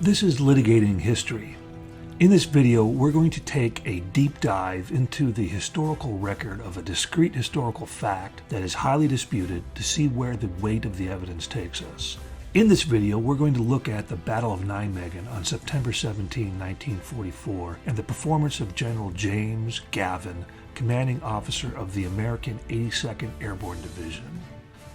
This is Litigating History. In this video, we're going to take a deep dive into the historical record of a discrete historical fact that is highly disputed to see where the weight of the evidence takes us. In this video, we're going to look at the Battle of Nijmegen on September 17, 1944, and the performance of General James Gavin, commanding officer of the American 82nd Airborne Division.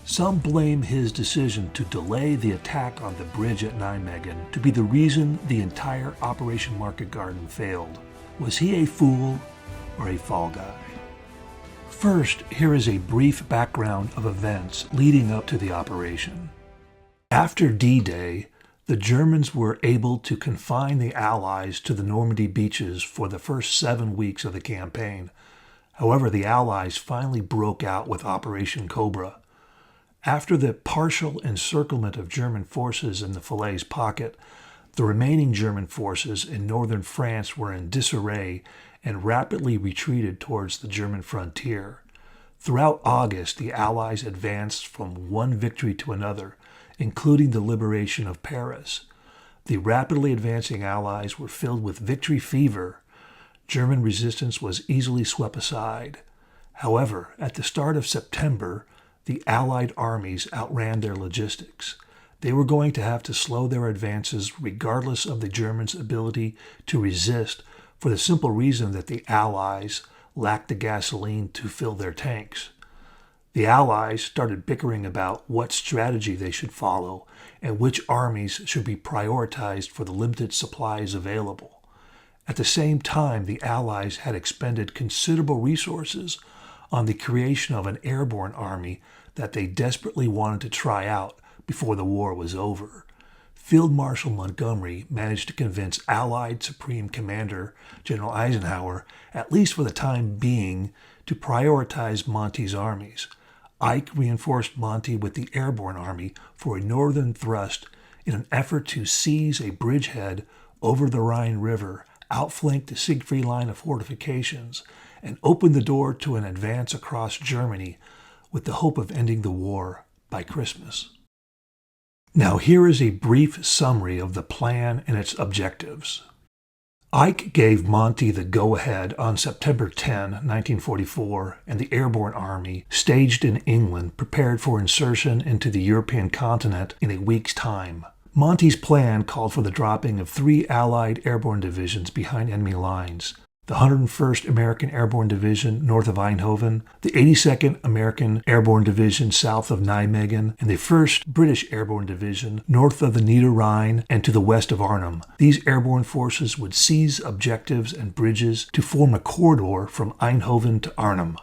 Some blame his decision to delay the attack on the bridge at Nijmegen to be the reason the entire Operation Market Garden failed. Was he a fool or a fall guy? First, here is a brief background of events leading up to the operation. After D-Day, the Germans were able to confine the Allies to the Normandy beaches for the first 7 weeks of the campaign. However, the Allies finally broke out with Operation Cobra. After the partial encirclement of German forces in the Falaise pocket, the remaining German forces in northern France were in disarray and rapidly retreated towards the German frontier. Throughout August, the Allies advanced from one victory to another, including the liberation of Paris. The rapidly advancing Allies were filled with victory fever. German resistance was easily swept aside. However, at the start of September, the Allied armies outran their logistics. They were going to have to slow their advances regardless of the Germans' ability to resist, for the simple reason that the Allies lacked the gasoline to fill their tanks. The Allies started bickering about what strategy they should follow and which armies should be prioritized for the limited supplies available. At the same time, the Allies had expended considerable resources on the creation of an airborne army that they desperately wanted to try out before the war was over. Field Marshal Montgomery managed to convince Allied Supreme Commander General Eisenhower, at least for the time being, to prioritize Monty's armies. Ike reinforced Monty with the Airborne Army for a northern thrust in an effort to seize a bridgehead over the Rhine River, outflank the Siegfried line of fortifications, and open the door to an advance across Germany with the hope of ending the war by Christmas. Now here is a brief summary of the plan and its objectives. Ike gave Monty the go-ahead on September 10, 1944, and the Airborne Army, staged in England, prepared for insertion into the European continent in a week's time. Monty's plan called for the dropping of 3 Allied airborne divisions behind enemy lines: the 101st American Airborne Division north of Eindhoven, the 82nd American Airborne Division south of Nijmegen, and the 1st British Airborne Division north of the Niederrhein and to the west of Arnhem. These airborne forces would seize objectives and bridges to form a corridor from Eindhoven to Arnhem.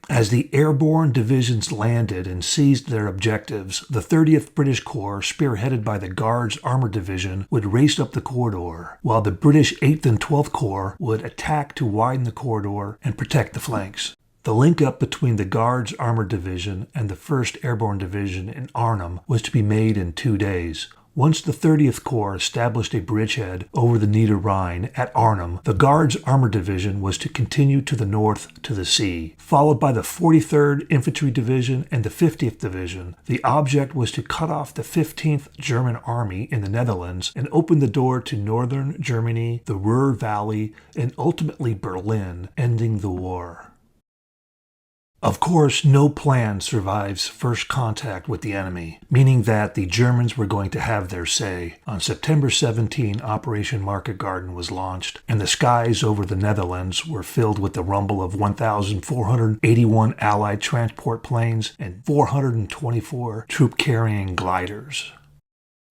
As the airborne divisions landed and seized their objectives, the 30th British Corps, spearheaded by the Guards Armored Division, would race up the corridor, while the British 8th and 12th Corps would attack to widen the corridor and protect the flanks. The link-up between the Guards Armored Division and the 1st Airborne Division in Arnhem was to be made in 2 days. Once the 30th Corps established a bridgehead over the Niederrhein at Arnhem, the Guards Armored Division was to continue to the north to the sea. Followed by the 43rd Infantry Division and the 50th Division, the object was to cut off the 15th German Army in the Netherlands and open the door to northern Germany, the Ruhr Valley, and ultimately Berlin, ending the war. Of course, no plan survives first contact with the enemy, meaning that the Germans were going to have their say. On September 17, Operation Market Garden was launched, and the skies over the Netherlands were filled with the rumble of 1,481 Allied transport planes and 424 troop-carrying gliders.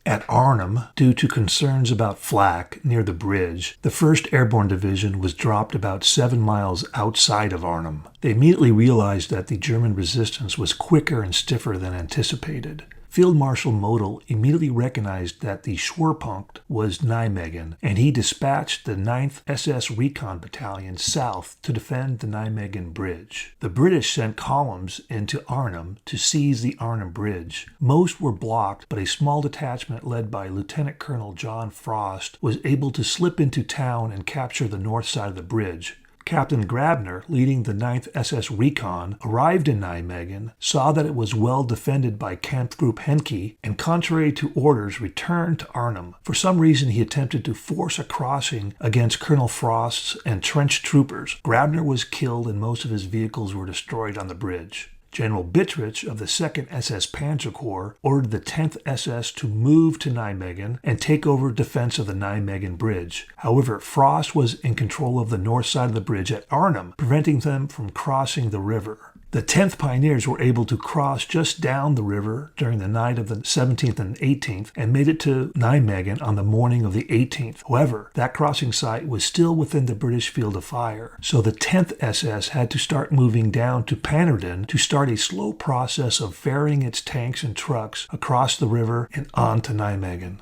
At Arnhem, due to concerns about flak near the bridge, the 1st Airborne Division was dropped about 7 miles outside of Arnhem. They immediately realized that the German resistance was quicker and stiffer than anticipated. Field Marshal Model immediately recognized that the Schwerpunkt was Nijmegen, and he dispatched the 9th SS Recon Battalion south to defend the Nijmegen Bridge. The British sent columns into Arnhem to seize the Arnhem Bridge. Most were blocked, but a small detachment led by Lieutenant Colonel John Frost was able to slip into town and capture the north side of the bridge. Captain Grabner, leading the 9th SS Recon, arrived in Nijmegen, saw that it was well defended by Kampfgruppe Henke, and contrary to orders returned to Arnhem. For some reason he attempted to force a crossing against Colonel Frost's entrenched troopers. Grabner was killed and most of his vehicles were destroyed on the bridge. General Bittrich of the 2nd SS Panzer Corps ordered the 10th SS to move to Nijmegen and take over defense of the Nijmegen Bridge. However, Frost was in control of the north side of the bridge at Arnhem, preventing them from crossing the river. The 10th Pioneers were able to cross just down the river during the night of the 17th and 18th and made it to Nijmegen on the morning of the 18th. However, that crossing site was still within the British field of fire, so the 10th SS had to start moving down to Pannerden to start a slow process of ferrying its tanks and trucks across the river and on to Nijmegen.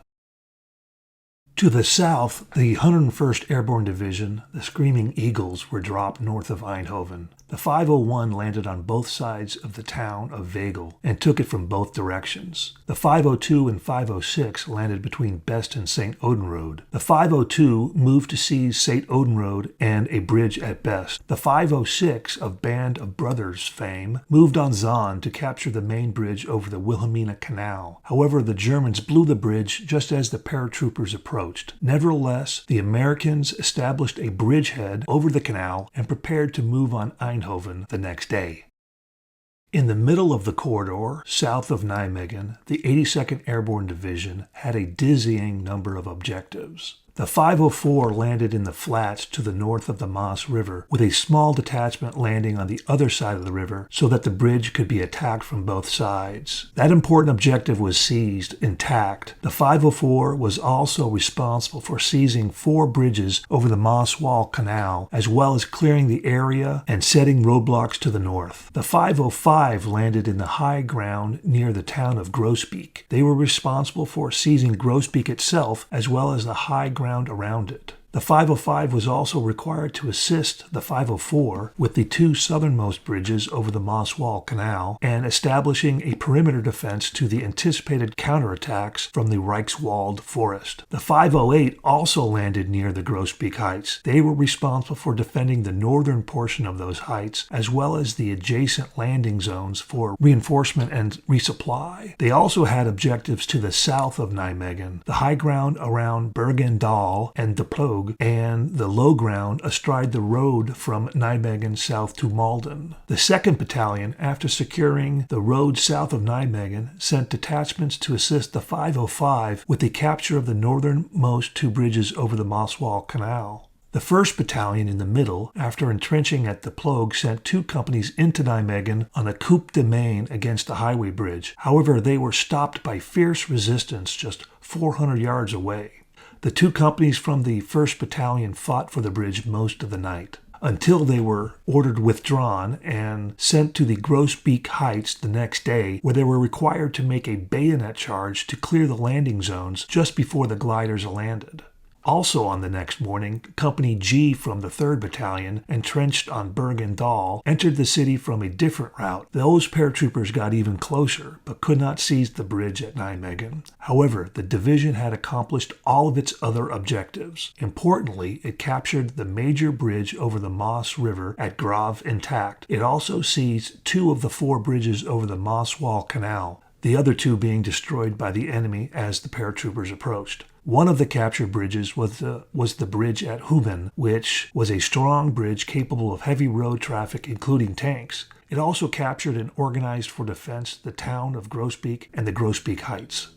To the south, the 101st Airborne Division, the Screaming Eagles, were dropped north of Eindhoven. The 501 landed on both sides of the town of Vegel and took it from both directions. The 502 and 506 landed between Best and St. Odenrode. The 502 moved to seize St. Odenrode and a bridge at Best. The 506, of Band of Brothers fame, moved on Zaan to capture the main bridge over the Wilhelmina Canal. However, the Germans blew the bridge just as the paratroopers approached. Nevertheless, the Americans established a bridgehead over the canal and prepared to move on Eindhoven the next day. In the middle of the corridor, south of Nijmegen, the 82nd Airborne Division had a dizzying number of objectives. The 504 landed in the flats to the north of the Maas River, with a small detachment landing on the other side of the river so that the bridge could be attacked from both sides. That important objective was seized intact. The 504 was also responsible for seizing 4 bridges over the Maaswal Canal, as well as clearing the area and setting roadblocks to the north. The 505 landed in the high ground near the town of Groesbeek. They were responsible for seizing Groesbeek itself, as well as the high ground around it. The 505 was also required to assist the 504 with the 2 southernmost bridges over the Maaswal Canal and establishing a perimeter defense to the anticipated counterattacks from the Reichswald forest. The 508 also landed near the Groesbeek Heights. They were responsible for defending the northern portion of those heights, as well as the adjacent landing zones for reinforcement and resupply. They also had objectives to the south of Nijmegen, the high ground around Bergendal and De Ploeg, and the low ground astride the road from Nijmegen south to Malden. The 2nd Battalion, after securing the road south of Nijmegen, sent detachments to assist the 505 with the capture of the northernmost 2 bridges over the Maaswal Canal. The 1st Battalion in the middle, after entrenching at the Ploeg, sent 2 companies into Nijmegen on a coup de main against the highway bridge. However, they were stopped by fierce resistance just 400 yards away. The 2 companies from the 1st Battalion fought for the bridge most of the night, until they were ordered withdrawn and sent to the Groesbeek Heights the next day, where they were required to make a bayonet charge to clear the landing zones just before the gliders landed. Also on the next morning, Company G from the 3rd Battalion, entrenched on Bergendal, entered the city from a different route. Those paratroopers got even closer, but could not seize the bridge at Nijmegen. However, the division had accomplished all of its other objectives. Importantly, it captured the major bridge over the Maas River at Grave intact. It also seized 2 of the 4 bridges over the Maaswal Canal, the other 2 being destroyed by the enemy as the paratroopers approached. One of the captured bridges was the bridge at Huben, which was a strong bridge capable of heavy road traffic, including tanks. It also captured and organized for defense the town of Groesbeek and the Groesbeek Heights.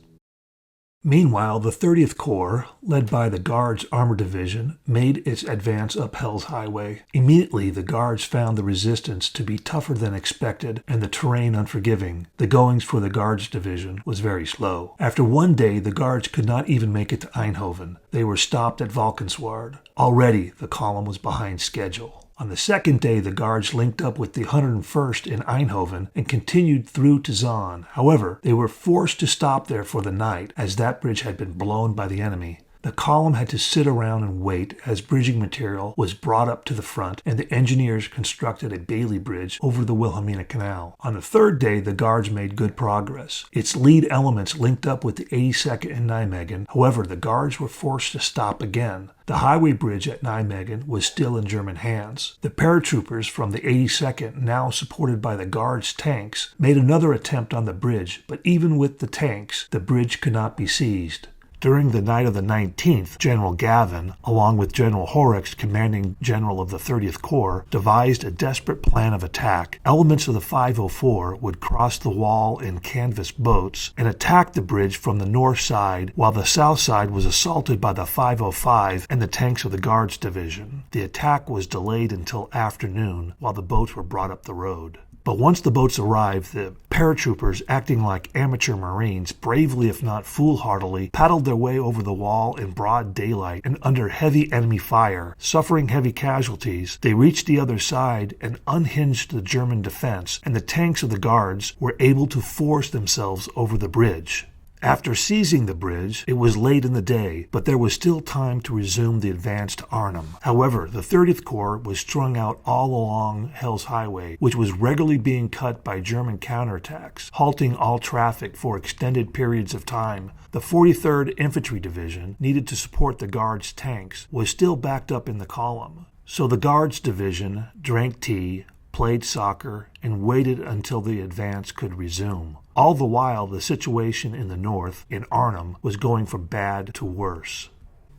Meanwhile, the 30th Corps, led by the Guards Armor Division, made its advance up Hell's Highway. Immediately, the Guards found the resistance to be tougher than expected and the terrain unforgiving. The goings for the Guards Division was very slow. After 1 day, the Guards could not even make it to Eindhoven. They were stopped at Valkenswaard. Already, the column was behind schedule. On the 2nd day, the Guards linked up with the 101st in Eindhoven and continued through to Zaan. However, they were forced to stop there for the night, as that bridge had been blown by the enemy. The column had to sit around and wait as bridging material was brought up to the front, and the engineers constructed a Bailey Bridge over the Wilhelmina Canal. On the third day, the Guards made good progress. Its lead elements linked up with the 82nd in Nijmegen. However, the Guards were forced to stop again. The highway bridge at Nijmegen was still in German hands. The paratroopers from the 82nd, now supported by the Guards' tanks, made another attempt on the bridge, but even with the tanks, the bridge could not be seized. During the night of the 19th, General Gavin, along with General Horrocks, commanding general of the 30th Corps, devised a desperate plan of attack. Elements of the 504 would cross the wall in canvas boats and attack the bridge from the north side, while the south side was assaulted by the 505 and the tanks of the Guards Division. The attack was delayed until afternoon, while the boats were brought up the road. But once the boats arrived, the paratroopers, acting like amateur Marines, bravely if not foolhardily, paddled their way over the wall in broad daylight and under heavy enemy fire. Suffering heavy casualties, they reached the other side and unhinged the German defense, and the tanks of the Guards were able to force themselves over the bridge. After seizing the bridge, it was late in the day, but there was still time to resume the advance to Arnhem. However, the 30th Corps was strung out all along Hell's Highway, which was regularly being cut by German counterattacks, halting all traffic for extended periods of time. The 43rd Infantry Division, needed to support the Guards' tanks, was still backed up in the column. So the Guards Division drank tea, played soccer, and waited until the advance could resume. All the while, the situation in the north, in Arnhem, was going from bad to worse.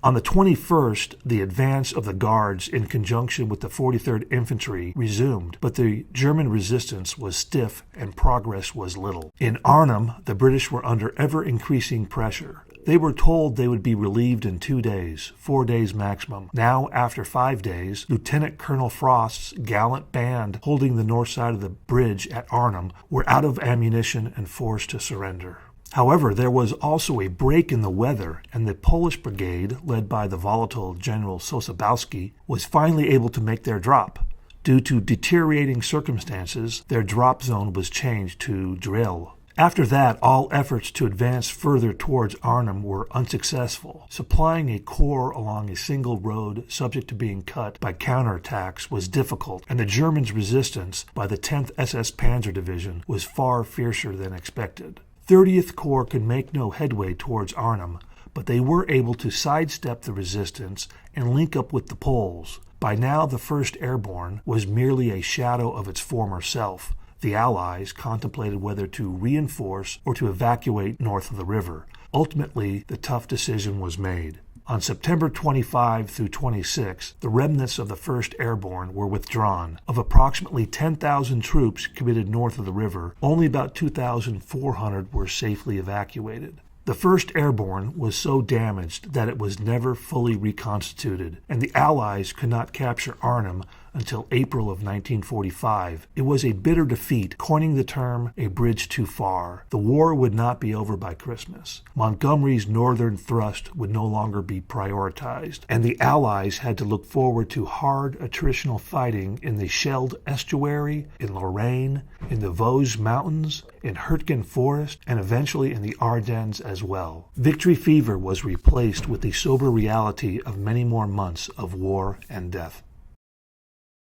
On the 21st, the advance of the Guards in conjunction with the 43rd Infantry resumed, but the German resistance was stiff and progress was little. In Arnhem, the British were under ever-increasing pressure. They were told they would be relieved in 2 days, 4 days maximum. Now, after 5 days, Lieutenant Colonel Frost's gallant band holding the north side of the bridge at Arnhem were out of ammunition and forced to surrender. However, there was also a break in the weather, and the Polish brigade, led by the volatile General Sosabowski, was finally able to make their drop. Due to deteriorating circumstances, their drop zone was changed to Drill. After that, all efforts to advance further towards Arnhem were unsuccessful. Supplying a corps along a single road subject to being cut by counterattacks was difficult, and the Germans' resistance by the 10th SS Panzer Division was far fiercer than expected. 30th Corps could make no headway towards Arnhem, but they were able to sidestep the resistance and link up with the Poles. By now, the 1st Airborne was merely a shadow of its former self. The Allies contemplated whether to reinforce or to evacuate north of the river. Ultimately, the tough decision was made. On September 25 through 26, the remnants of the 1st Airborne were withdrawn. Of approximately 10,000 troops committed north of the river, only about 2,400 were safely evacuated. The 1st Airborne was so damaged that it was never fully reconstituted, and the Allies could not capture Arnhem until April of 1945. It was a bitter defeat, coining the term "a bridge too far." The war would not be over by Christmas. Montgomery's northern thrust would no longer be prioritized, and the Allies had to look forward to hard attritional fighting in the Scheldt Estuary, in Lorraine, in the Vosges Mountains, in Hurtgen Forest, and eventually in the Ardennes as well. Victory fever was replaced with the sober reality of many more months of war and death.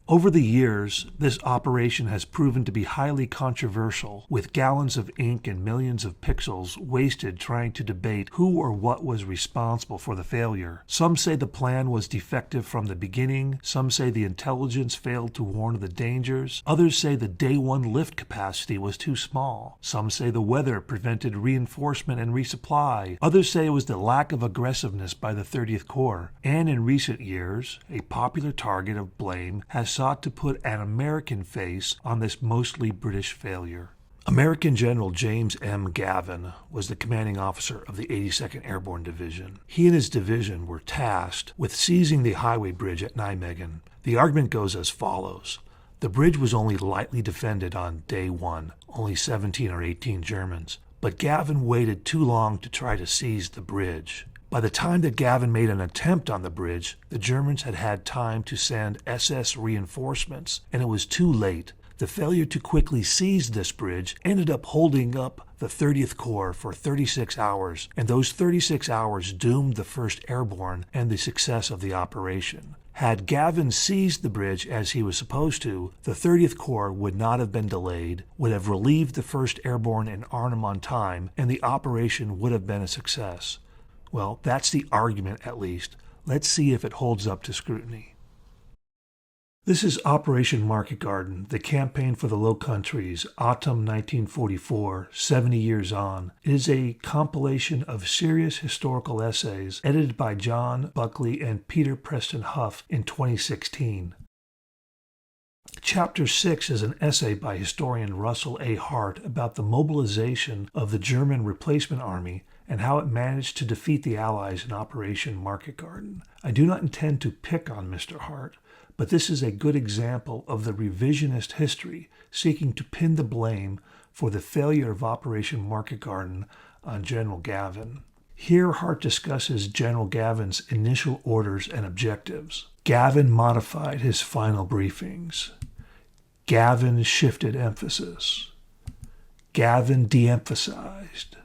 Over the years, this operation has proven to be highly controversial, with gallons of ink and millions of pixels wasted trying to debate who or what was responsible for the failure. Some say the plan was defective from the beginning, some say the intelligence failed to warn of the dangers, others say the day one lift capacity was too small, some say the weather prevented reinforcement and resupply, others say it was the lack of aggressiveness by the 30th Corps, and in recent years, a popular target of blame has sought to put an American face on this mostly British failure. American General James M. Gavin was the commanding officer of the 82nd Airborne Division. He and his division were tasked with seizing the highway bridge at Nijmegen. The argument goes as follows. The bridge was only lightly defended on day one, only 17 or 18 Germans, but Gavin waited too long to try to seize the bridge. By the time that Gavin made an attempt on the bridge, the Germans had had time to send SS reinforcements, and it was too late. The failure to quickly seize this bridge ended up holding up the the 30th Corps for 36 hours, and those 36 hours doomed the 1st Airborne and the success of the operation. Had Gavin seized the bridge as he was supposed to, the 30th Corps would not have been delayed, would have relieved the 1st Airborne in Arnhem on time, and the operation would have been a success. Well, that's the argument at least. Let's see if it holds up to scrutiny. This is Operation Market Garden, the campaign for the Low Countries, autumn 1944, 70 years on. It is a compilation of serious historical essays edited by John Buckley and Peter Preston Huff in 2016. Chapter 6 is an essay by historian Russell A. Hart about the mobilization of the German replacement army and how it managed to defeat the Allies in Operation Market Garden. I do not intend to pick on Mr. Hart, but this is a good example of the revisionist history seeking to pin the blame for the failure of Operation Market Garden on General Gavin. Here Hart discusses General Gavin's initial orders and objectives. Gavin modified his final briefings. Gavin shifted emphasis. Gavin de-emphasized.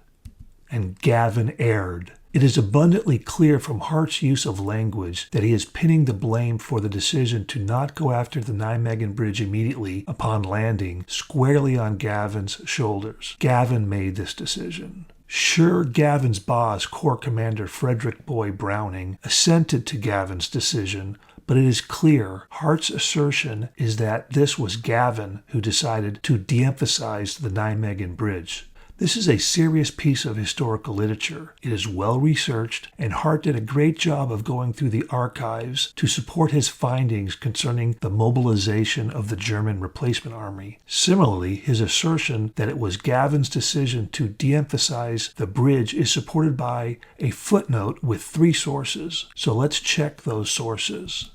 And Gavin erred. It is abundantly clear from Hart's use of language that he is pinning the blame for the decision to not go after the Nijmegen Bridge immediately upon landing squarely on Gavin's shoulders. Gavin made this decision. Sure, Gavin's boss, Corps Commander Frederick Boy Browning, assented to Gavin's decision, but it is clear Hart's assertion is that this was Gavin who decided to de-emphasize the Nijmegen Bridge. This is a serious piece of historical literature. It is well researched, and Hart did a great job of going through the archives to support his findings concerning the mobilization of the German replacement army. Similarly, his assertion that it was Gavin's decision to de-emphasize the bridge is supported by a footnote with 3 sources. So let's check those sources.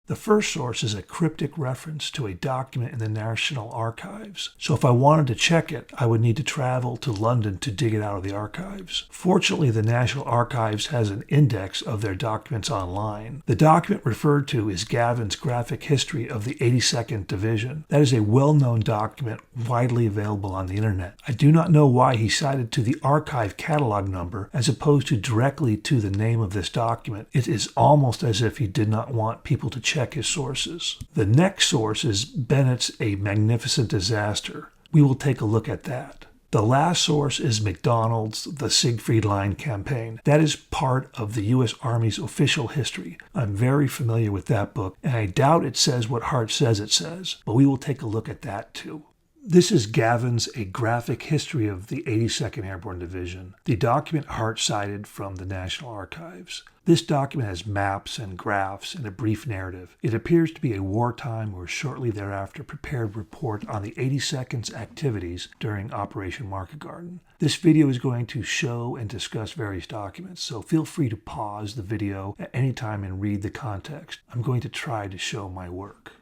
The first source is a cryptic reference to a document in the National Archives. So if I wanted to check it, I would need to travel to London to dig it out of the archives. Fortunately, the National Archives has an index of their documents online. The document referred to is Gavin's graphic history of the 82nd Division. That is a well-known document widely available on the internet. I do not know why he cited to the archive catalog number as opposed to directly to the name of this document. It is almost as if he did not want people to check his sources. The next source is Bennett's A Magnificent Disaster. We will take a look at that. The last source is MacDonald's The Siegfried Line Campaign. That is part of the U.S. Army's official history. I'm very familiar with that book, and I doubt it says what Hart says it says, but we will take a look at that too. This is Gavin's A Graphic History of the 82nd Airborne Division, the document Hart cited from the National Archives. This document has maps and graphs and a brief narrative. It appears to be a wartime or shortly thereafter prepared report on the 82nd's activities during Operation Market Garden. This video is going to show and discuss various documents, so feel free to pause the video at any time and read the context. I'm going to try to show my work.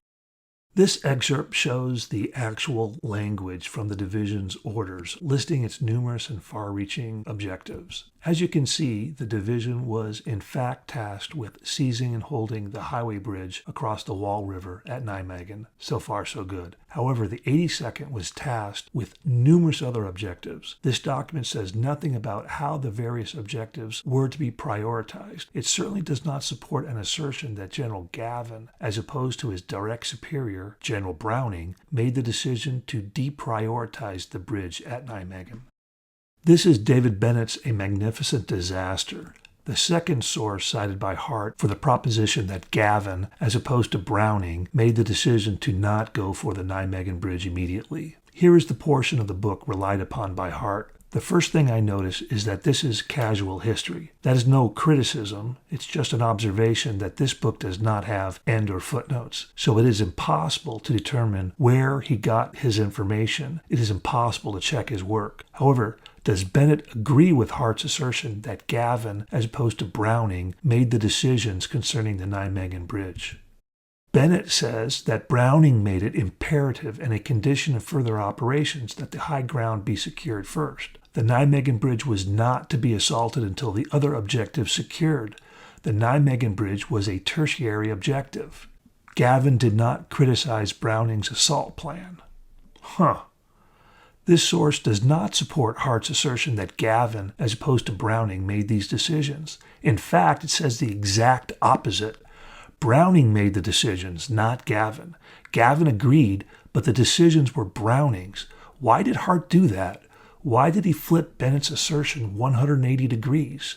This excerpt shows the actual language from the division's orders, listing its numerous and far-reaching objectives. As you can see, the division was in fact tasked with seizing and holding the highway bridge across the Wall River at Nijmegen. So far, so good. However, the 82nd was tasked with numerous other objectives. This document says nothing about how the various objectives were to be prioritized. It certainly does not support an assertion that General Gavin, as opposed to his direct superior, General Browning, made the decision to deprioritize the bridge at Nijmegen. This is David Bennett's A Magnificent Disaster, the second source cited by Hart for the proposition that Gavin, as opposed to Browning, made the decision to not go for the Nijmegen Bridge immediately. Here is the portion of the book relied upon by Hart. The first thing I notice is that this is casual history. That is no criticism, it's just an observation that this book does not have end or footnotes. So it is impossible to determine where he got his information. It is impossible to check his work. However, does Bennett agree with Hart's assertion that Gavin, as opposed to Browning, made the decisions concerning the Nijmegen Bridge? Bennett says that Browning made it imperative and a condition of further operations that the high ground be secured first. The Nijmegen Bridge was not to be assaulted until the other objectives secured. The Nijmegen Bridge was a tertiary objective. Gavin did not criticize Browning's assault plan. This source does not support Hart's assertion that Gavin, as opposed to Browning, made these decisions. In fact, it says the exact opposite. Browning made the decisions, not Gavin. Gavin agreed, but the decisions were Browning's. Why did Hart do that? Why did he flip Bennett's assertion 180 degrees?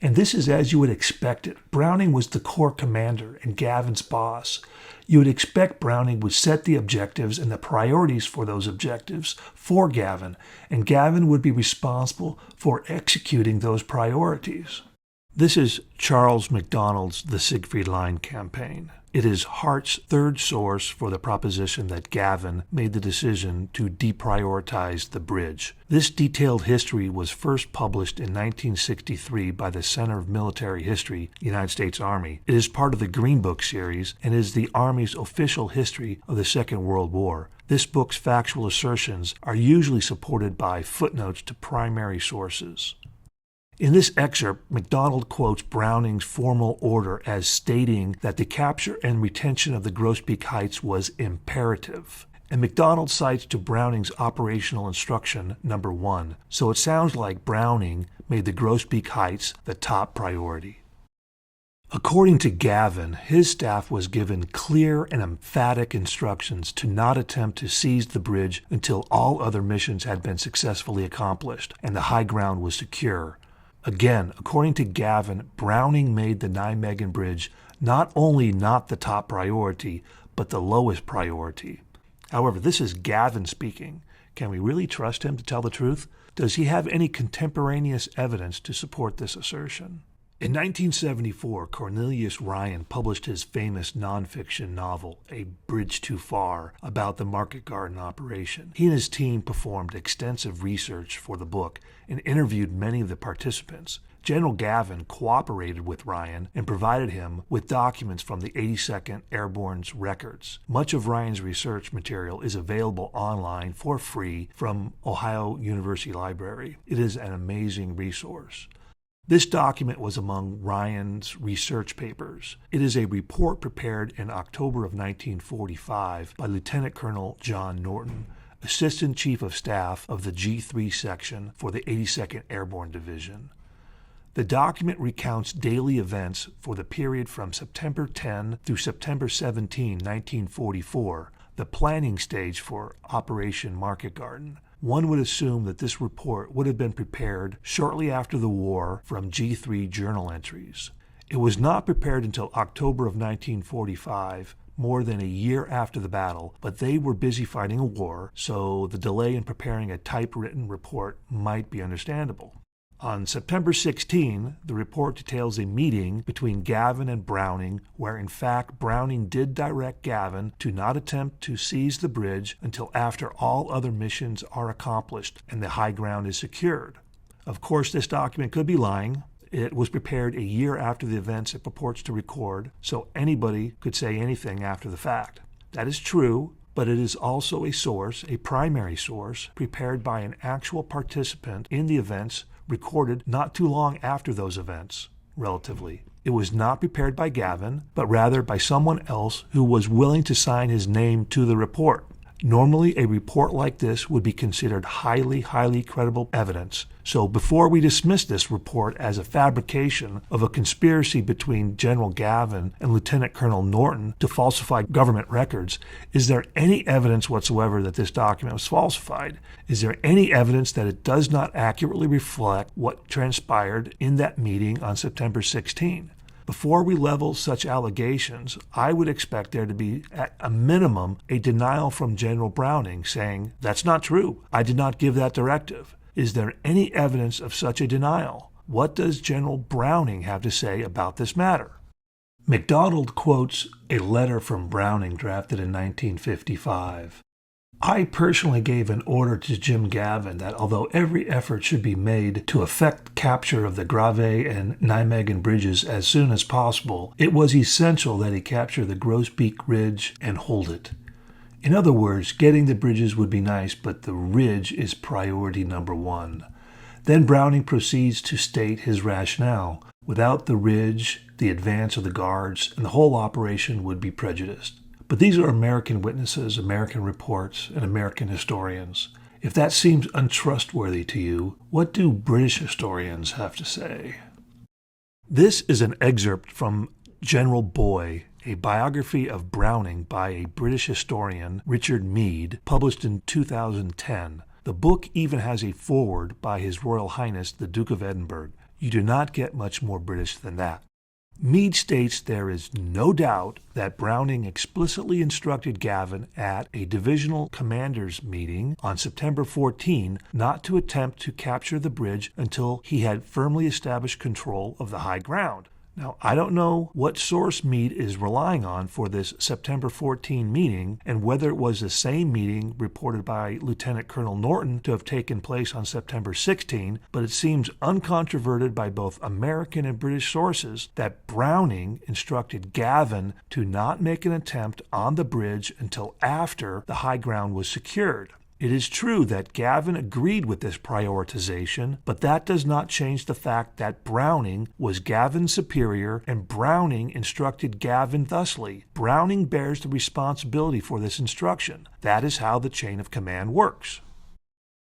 And this is as you would expect it. Browning was the corps commander and Gavin's boss. You would expect Browning would set the objectives and the priorities for those objectives for Gavin, and Gavin would be responsible for executing those priorities. This is Charles MacDonald's The Siegfried Line campaign. It is Hart's third source for the proposition that Gavin made the decision to deprioritize the bridge. This detailed history was first published in 1963 by the Center of Military History, United States Army. It is part of the Green Book series and is the Army's official history of the Second World War. This book's factual assertions are usually supported by footnotes to primary sources. In this excerpt, MacDonald quotes Browning's formal order as stating that the capture and retention of the Grosbeak Heights was imperative. And MacDonald cites to Browning's operational instruction number 1, so it sounds like Browning made the Grosbeak Heights the top priority. According to Gavin, his staff was given clear and emphatic instructions to not attempt to seize the bridge until all other missions had been successfully accomplished and the high ground was secure. Again, according to Gavin, Browning made the Nijmegen Bridge not only not the top priority, but the lowest priority. However, this is Gavin speaking. Can we really trust him to tell the truth? Does he have any contemporaneous evidence to support this assertion? In 1974, Cornelius Ryan published his famous nonfiction novel, A Bridge Too Far, about the Market Garden operation. He and his team performed extensive research for the book and interviewed many of the participants. General Gavin cooperated with Ryan and provided him with documents from the 82nd Airborne's records. Much of Ryan's research material is available online for free from Ohio University Library. It is an amazing resource. This document was among Ryan's research papers. It is a report prepared in October of 1945 by Lieutenant Colonel John Norton, Assistant Chief of Staff of the G3 Section for the 82nd Airborne Division. The document recounts daily events for the period from September 10 through September 17, 1944, the planning stage for Operation Market Garden. One would assume that this report would have been prepared shortly after the war from G3 journal entries. It was not prepared until October of 1945, more than a year after the battle, but they were busy fighting a war, so the delay in preparing a typewritten report might be understandable. On September 16, the report details a meeting between Gavin and Browning, where in fact Browning did direct Gavin to not attempt to seize the bridge until after all other missions are accomplished and the high ground is secured. Of course, this document could be lying. It was prepared a year after the events it purports to record, so anybody could say anything after the fact. That is true, but it is also a source, a primary source, prepared by an actual participant in the events recorded not too long after those events, relatively. It was not prepared by Gavin, but rather by someone else who was willing to sign his name to the report. Normally, a report like this would be considered highly credible evidence. So before we dismiss this report as a fabrication of a conspiracy between General Gavin and Lieutenant Colonel Norton to falsify government records, is there any evidence whatsoever that this document was falsified? Is there any evidence that it does not accurately reflect what transpired in that meeting on September 16? Before we level such allegations, I would expect there to be, at a minimum, a denial from General Browning saying, "That's not true. I did not give that directive." Is there any evidence of such a denial? What does General Browning have to say about this matter? MacDonald quotes a letter from Browning drafted in 1955. I personally gave an order to Jim Gavin that although every effort should be made to effect capture of the Grave and Nijmegen bridges as soon as possible, it was essential that he capture the Grosbeak Ridge and hold it. In other words, getting the bridges would be nice, but the ridge is priority number 1. Then Browning proceeds to state his rationale. Without the ridge, the advance of the guards, and the whole operation would be prejudiced. But these are American witnesses, American reports, and American historians. If that seems untrustworthy to you, what do British historians have to say? This is an excerpt from General Boy, a biography of Browning by a British historian, Richard Mead, published in 2010. The book even has a foreword by His Royal Highness the Duke of Edinburgh. You do not get much more British than that. Mead states there is no doubt that Browning explicitly instructed Gavin at a divisional commanders meeting on September 14 not to attempt to capture the bridge until he had firmly established control of the high ground. Now, I don't know what source Mead is relying on for this September 14 meeting and whether it was the same meeting reported by Lieutenant Colonel Norton to have taken place on September 16, but it seems uncontroverted by both American and British sources that Browning instructed Gavin to not make an attempt on the bridge until after the high ground was secured. It is true that Gavin agreed with this prioritization, but that does not change the fact that Browning was Gavin's superior and Browning instructed Gavin thusly. Browning bears the responsibility for this instruction. That is how the chain of command works.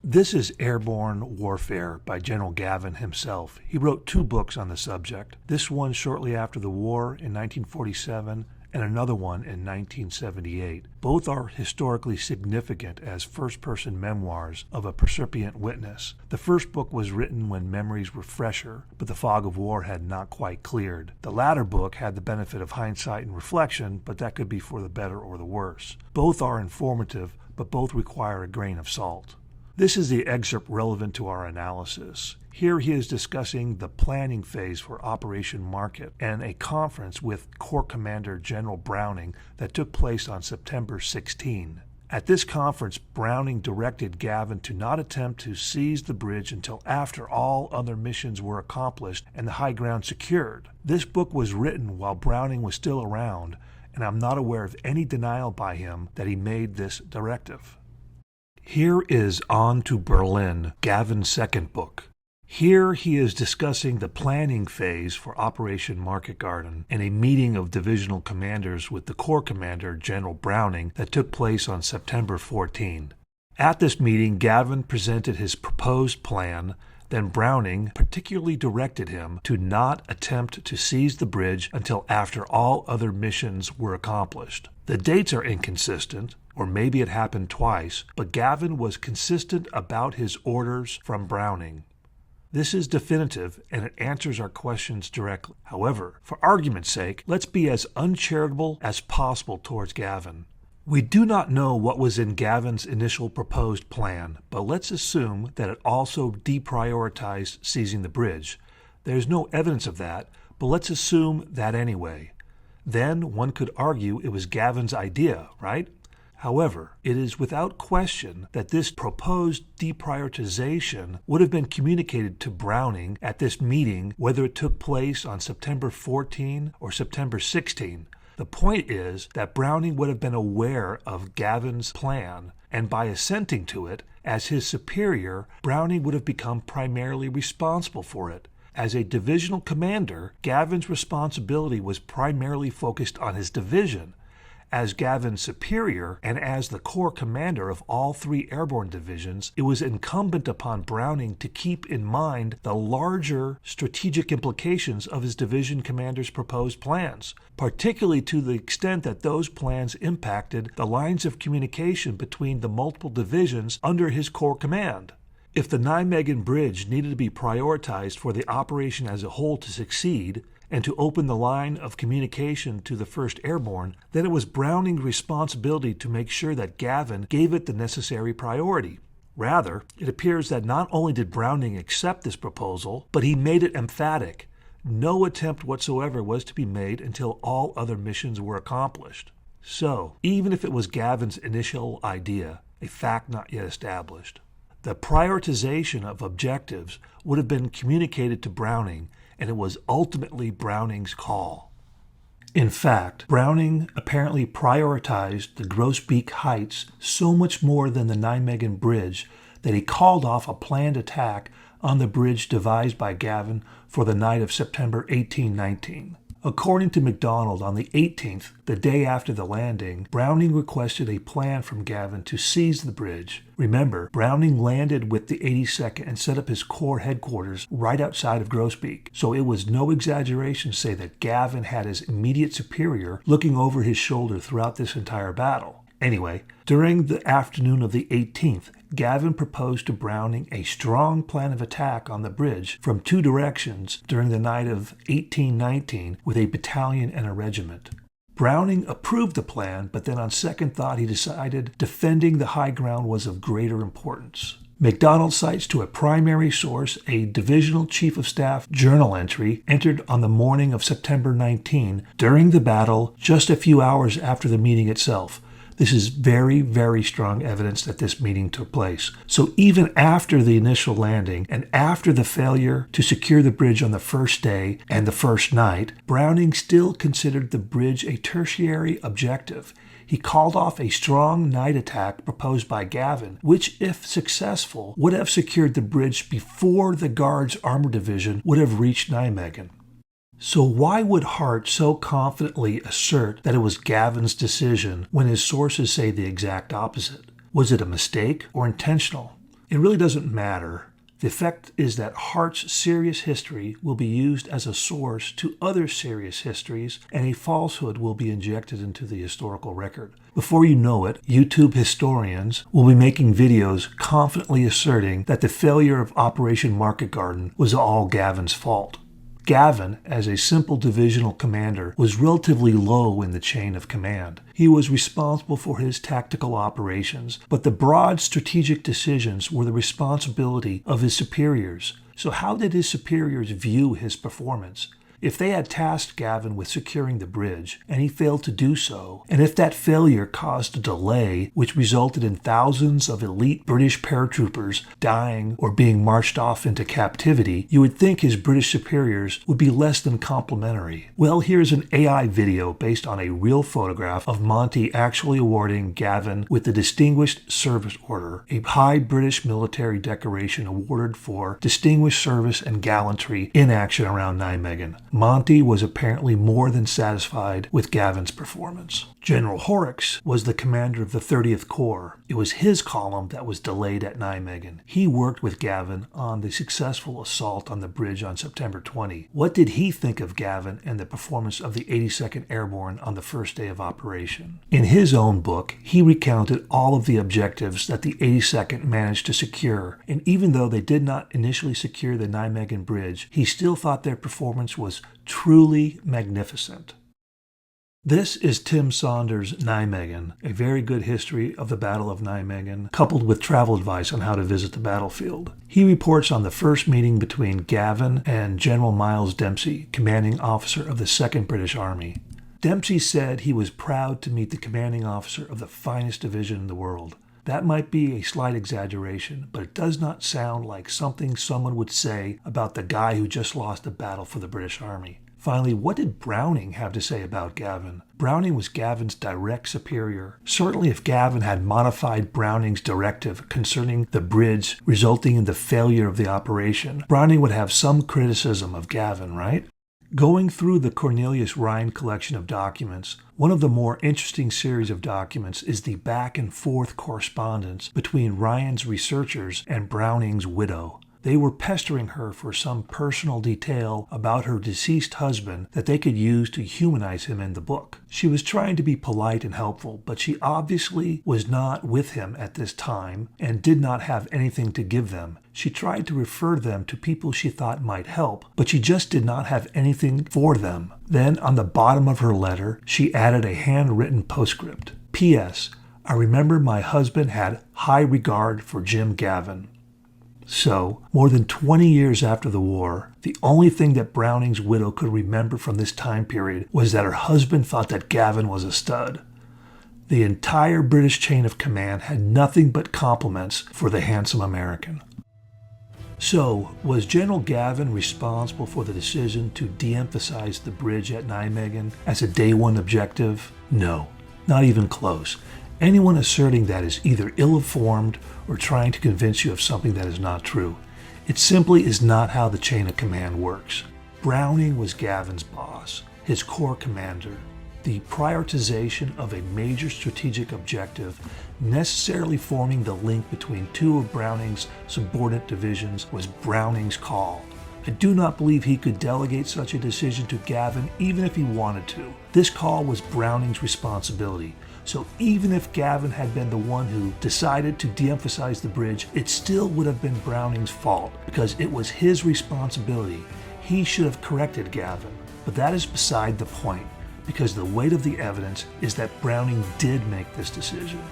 This is Airborne Warfare by General Gavin himself. He wrote 2 books on the subject, this one shortly after the war in 1947 and another one in 1978. Both are historically significant as first-person memoirs of a percipient witness. The first book was written when memories were fresher, but the fog of war had not quite cleared. The latter book had the benefit of hindsight and reflection, but that could be for the better or the worse. Both are informative, but both require a grain of salt. This is the excerpt relevant to our analysis. Here he is discussing the planning phase for Operation Market and a conference with Corps Commander General Browning that took place on September 16. At this conference, Browning directed Gavin to not attempt to seize the bridge until after all other missions were accomplished and the high ground secured. This book was written while Browning was still around, and I'm not aware of any denial by him that he made this directive. Here is On to Berlin, Gavin's second book. Here he is discussing the planning phase for Operation Market Garden and a meeting of divisional commanders with the Corps Commander General Browning that took place on September 14. At this meeting, Gavin presented his proposed plan. Then Browning particularly directed him to not attempt to seize the bridge until after all other missions were accomplished. The dates are inconsistent, or maybe it happened twice, but Gavin was consistent about his orders from Browning. This is definitive, and it answers our questions directly. However, for argument's sake, let's be as uncharitable as possible towards Gavin. We do not know what was in Gavin's initial proposed plan, but let's assume that it also deprioritized seizing the bridge. There's no evidence of that, but let's assume that anyway. Then one could argue it was Gavin's idea, right? However, it is without question that this proposed deprioritization would have been communicated to Browning at this meeting, whether it took place on September 14 or September 16. The point is that Browning would have been aware of Gavin's plan, and by assenting to it, as his superior, Browning would have become primarily responsible for it. As a divisional commander, Gavin's responsibility was primarily focused on his division. As Gavin's superior and as the Corps commander of all 3 airborne divisions, it was incumbent upon Browning to keep in mind the larger strategic implications of his division commander's proposed plans, particularly to the extent that those plans impacted the lines of communication between the multiple divisions under his Corps command. If the Nijmegen Bridge needed to be prioritized for the operation as a whole to succeed, and to open the line of communication to the 1st Airborne, then it was Browning's responsibility to make sure that Gavin gave it the necessary priority. Rather, it appears that not only did Browning accept this proposal, but he made it emphatic. No attempt whatsoever was to be made until all other missions were accomplished. So, even if it was Gavin's initial idea, a fact not yet established, the prioritization of objectives would have been communicated to Browning, and it was ultimately Browning's call. In fact, Browning apparently prioritized the Grosbeek Heights so much more than the Nijmegen Bridge that he called off a planned attack on the bridge devised by Gavin for the night of September 1819. According to MacDonald, on the 18th, the day after the landing, Browning requested a plan from Gavin to seize the bridge. Remember, Browning landed with the 82nd and set up his Corps headquarters right outside of Grosbeek, so it was no exaggeration to say that Gavin had his immediate superior looking over his shoulder throughout this entire battle. Anyway, during the afternoon of the 18th, Gavin proposed to Browning a strong plan of attack on the bridge from two directions during the night of 1819 with a battalion and a regiment. Browning approved the plan, but then on second thought he decided defending the high ground was of greater importance. MacDonald cites to a primary source a Divisional Chief of Staff journal entry entered on the morning of September 19 during the battle, just a few hours after the meeting itself. This is very, very strong evidence that this meeting took place. So even after the initial landing and after the failure to secure the bridge on the first day and the first night, Browning still considered the bridge a tertiary objective. He called off a strong night attack proposed by Gavin, which, if successful, would have secured the bridge before the Guards Armor Division would have reached Nijmegen. So why would Hart so confidently assert that it was Gavin's decision when his sources say the exact opposite? Was it a mistake or intentional? It really doesn't matter. The effect is that Hart's serious history will be used as a source to other serious histories, and a falsehood will be injected into the historical record. Before you know it, YouTube historians will be making videos confidently asserting that the failure of Operation Market Garden was all Gavin's fault. Gavin, as a simple divisional commander, was relatively low in the chain of command. He was responsible for his tactical operations, but the broad strategic decisions were the responsibility of his superiors. So how did his superiors view his performance? If they had tasked Gavin with securing the bridge, and he failed to do so, and if that failure caused a delay which resulted in thousands of elite British paratroopers dying or being marched off into captivity, you would think his British superiors would be less than complimentary. Well, here's an AI video based on a real photograph of Monty actually awarding Gavin with the Distinguished Service Order, a high British military decoration awarded for distinguished service and gallantry in action around Nijmegen. Monty was apparently more than satisfied with Gavin's performance. General Horrocks was the commander of the 30th Corps. It was his column that was delayed at Nijmegen. He worked with Gavin on the successful assault on the bridge on September 20. What did he think of Gavin and the performance of the 82nd Airborne on the first day of operation? In his own book, he recounted all of the objectives that the 82nd managed to secure, and even though they did not initially secure the Nijmegen Bridge, he still thought their performance was truly magnificent. This is Tim Saunders' Nijmegen, a very good history of the Battle of Nijmegen, coupled with travel advice on how to visit the battlefield. He reports on the first meeting between Gavin and General Miles Dempsey, commanding officer of the 2nd British Army. Dempsey said he was proud to meet the commanding officer of the finest division in the world. That might be a slight exaggeration, but it does not sound like something someone would say about the guy who just lost a battle for the British Army. Finally, what did Browning have to say about Gavin? Browning was Gavin's direct superior. Certainly if Gavin had modified Browning's directive concerning the bridge resulting in the failure of the operation, Browning would have some criticism of Gavin, right? Going through the Cornelius Ryan collection of documents, one of the more interesting series of documents is the back and forth correspondence between Ryan's researchers and Browning's widow. They were pestering her for some personal detail about her deceased husband that they could use to humanize him in the book. She was trying to be polite and helpful, but she obviously was not with him at this time and did not have anything to give them. She tried to refer them to people she thought might help, but she just did not have anything for them. Then, on the bottom of her letter, she added a handwritten postscript. P.S. I remember my husband had high regard for Jim Gavin. So, more than 20 years after the war, the only thing that Browning's widow could remember from this time period was that her husband thought that Gavin was a stud. The entire British chain of command had nothing but compliments for the handsome American. So, was General Gavin responsible for the decision to de-emphasize the bridge at Nijmegen as a day one objective? No, not even close. Anyone asserting that is either ill-informed or trying to convince you of something that is not true. It simply is not how the chain of command works. Browning was Gavin's boss. his corps commander. The prioritization of a major strategic objective, necessarily forming the link between two of Browning's subordinate divisions, was Browning's call. I do not believe he could delegate such a decision to Gavin even if he wanted to. This call was Browning's responsibility. So even if Gavin had been the one who decided to de-emphasize the bridge, it still would have been Browning's fault because it was his responsibility. He should have corrected Gavin. But that is beside the point, because the weight of the evidence is that Browning did make this decision.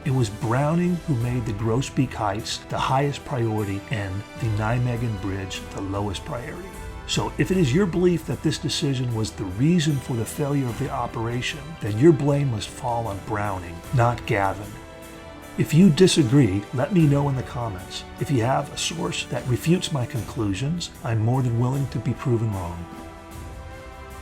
It was Browning who made the Grosbeek Heights the highest priority and the Nijmegen Bridge the lowest priority. So if it is your belief that this decision was the reason for the failure of the operation, then your blame must fall on Browning, not Gavin. If you disagree, let me know in the comments. If you have a source that refutes my conclusions, I'm more than willing to be proven wrong.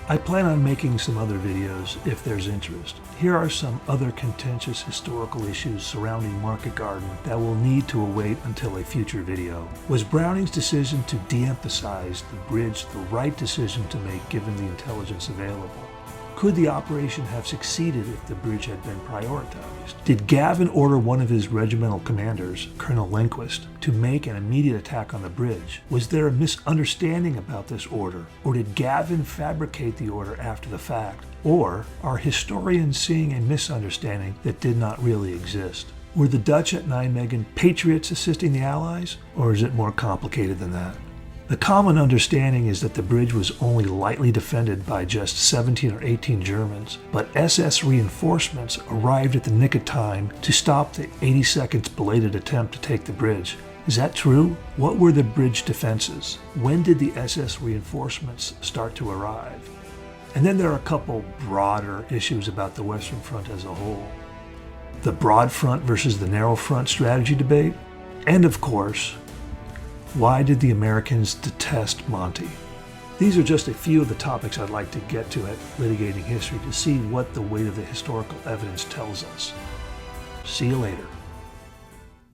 I plan on making some other videos if there's interest. Here are some other contentious historical issues surrounding Market Garden that will need to await until a future video. Was Browning's decision to de-emphasize the bridge the right decision to make given the intelligence available? Could the operation have succeeded if the bridge had been prioritized? Did Gavin order one of his regimental commanders, Colonel Lindquist, to make an immediate attack on the bridge? Was there a misunderstanding about this order? Or did Gavin fabricate the order after the fact? Or are historians seeing a misunderstanding that did not really exist? Were the Dutch at Nijmegen patriots assisting the Allies? Or is it more complicated than that? The common understanding is that the bridge was only lightly defended by just 17 or 18 Germans, but SS reinforcements arrived at the nick of time to stop the 82nd's belated attempt to take the bridge. Is that true? What were the bridge defenses? When did the SS reinforcements start to arrive? And then there are a couple broader issues about the Western Front as a whole. The broad front versus the narrow front strategy debate, and of course, why did the Americans detest Monty? These are just a few of the topics I'd like to get to at Litigating History to see what the weight of the historical evidence tells us. See you later.